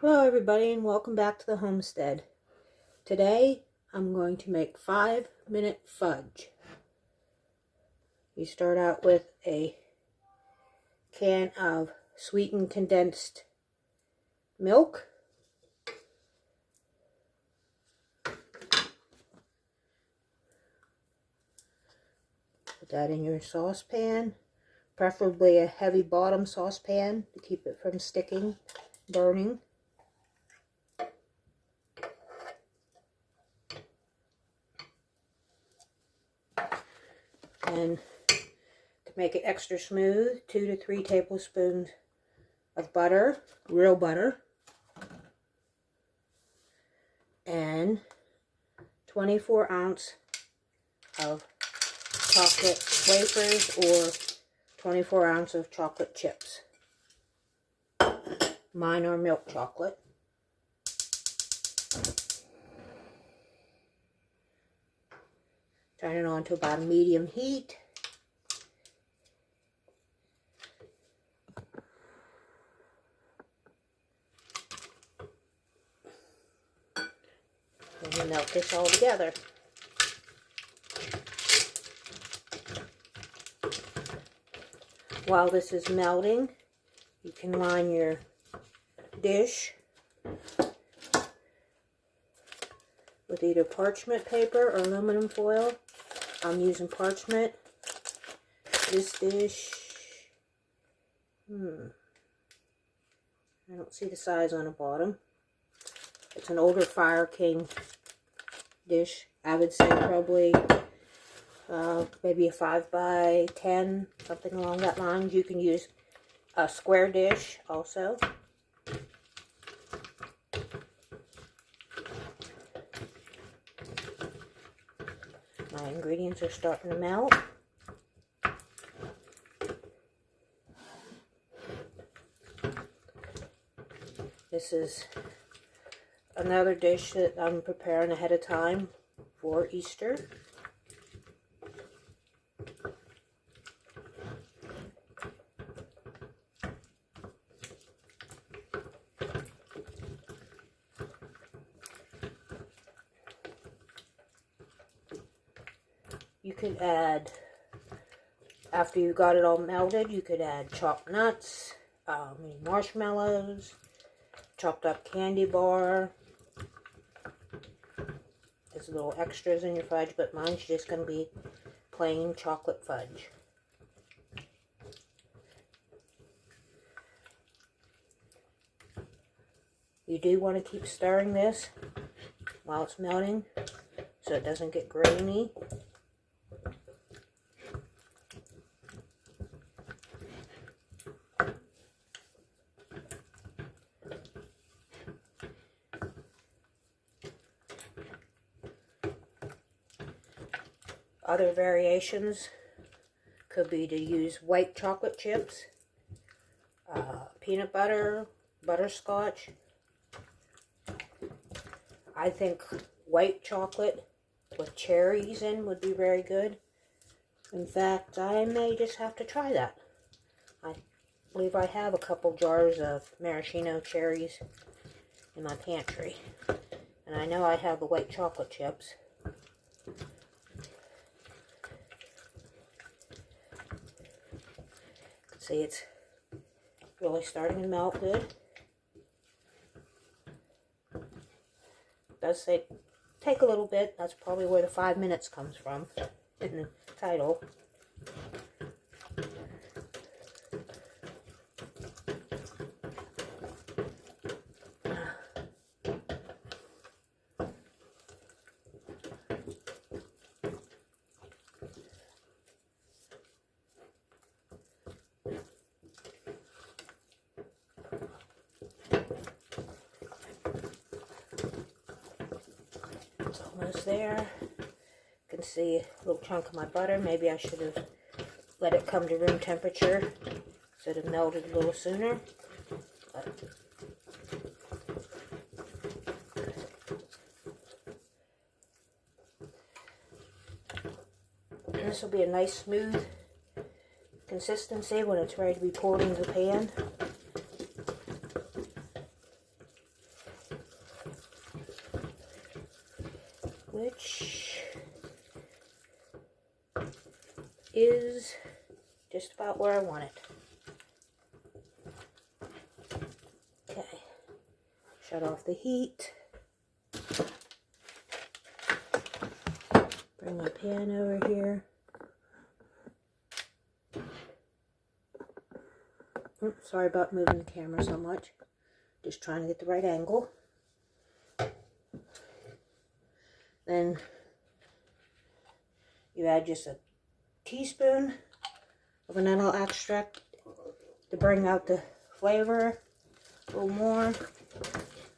Hello everybody and welcome back to the homestead. Today I'm going to make 5-minute fudge. You start out with a can of sweetened condensed milk. Put that in your saucepan, preferably a heavy bottom saucepan to keep it from sticking, burning. And to make it extra smooth, 2 to 3 tablespoons of butter, real butter, and 24 ounce of chocolate wafers or 24 ounce of chocolate chips. Mine are milk chocolate. Turn it on to about a medium heat. And we melt this all together. While this is melting, you can line your dish with either parchment paper or aluminum foil. I'm using parchment. This dish, I don't see the size on the bottom. It's an older Fire King dish. I would say probably maybe a 5 by 10, something along that line. You can use a square dish also. My ingredients are starting to melt. This is another dish that I'm preparing ahead of time for Easter. You could add, after you got it all melted, you could add chopped nuts, marshmallows, chopped up candy bar. There's little extras in your fudge, but mine's just going to be plain chocolate fudge. You do want to keep stirring this while it's melting so it doesn't get grainy. Other variations could be to use white chocolate chips, peanut butter, butterscotch. I think white chocolate with cherries in would be very good. In fact, I may just have to try that. I believe I have a couple jars of maraschino cherries in my pantry. And I know I have the white chocolate chips. See, it's really starting to melt good. It does say take a little bit. That's probably where the 5 minutes comes from in the title. Almost there. You can see a little chunk of my butter. Maybe I should have let it come to room temperature so it melted a little sooner. But this will be a nice smooth consistency when it's ready to be poured into the pan. about where I want it. Okay, shut off the heat. Bring my pan over here. Oops, sorry about moving the camera so much. Just trying to get the right angle. Then you add just a teaspoon of vanilla extract to bring out the flavor a little more.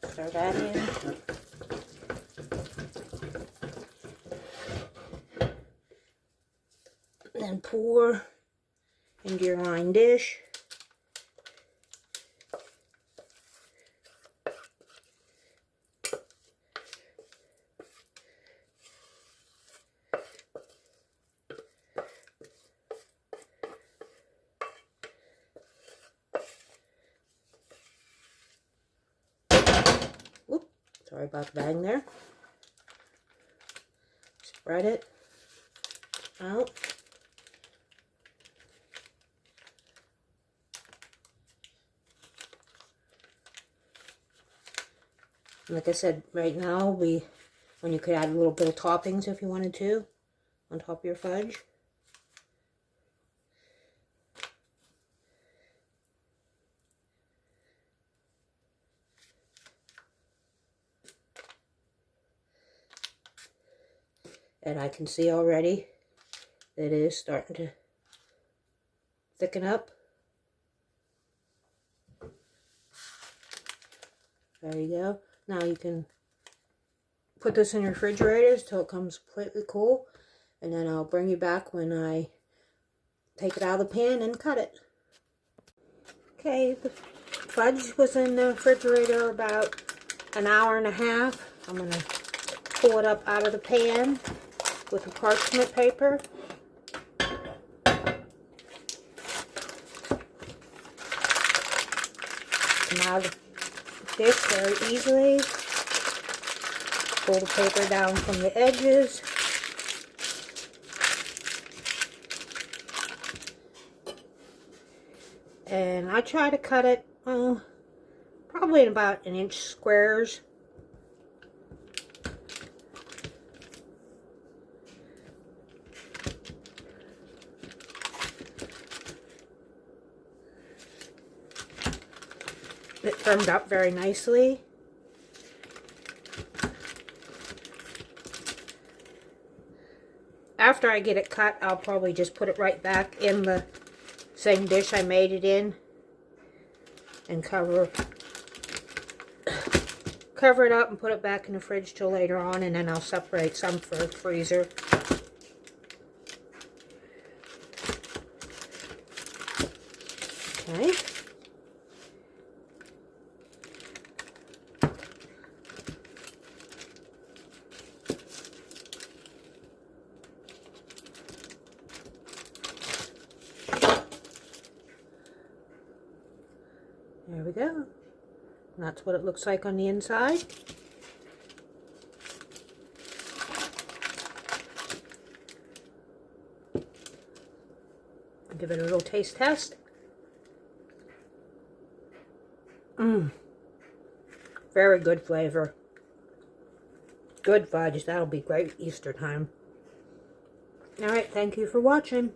Stir that in. Then pour into your lined dish. Whoop, sorry about the bang there. Spread it out. Like I said, right now when you could add a little bit of toppings if you wanted to on top of your fudge. And I can see already that it is starting to thicken up. There you go. Now you can put this in your refrigerator till it comes completely cool. And then I'll bring you back when I take it out of the pan and cut it. Okay, the fudge was in the refrigerator about an hour and a half. I'm going to pull it up out of the pan with a parchment paper. Come out of the dish very easily. Pull the paper down from the edges. And I try to cut it probably in about 1 inch squares. It firmed up very nicely. After I get it cut, I'll probably just put it right back in the same dish I made it in and cover it up and put it back in the fridge till later on, and then I'll separate some for the freezer. Okay. There we go. And that's what it looks like on the inside. I'll give it a little taste test. Very good flavor. Good fudge. That'll be great Easter time. Alright, thank you for watching.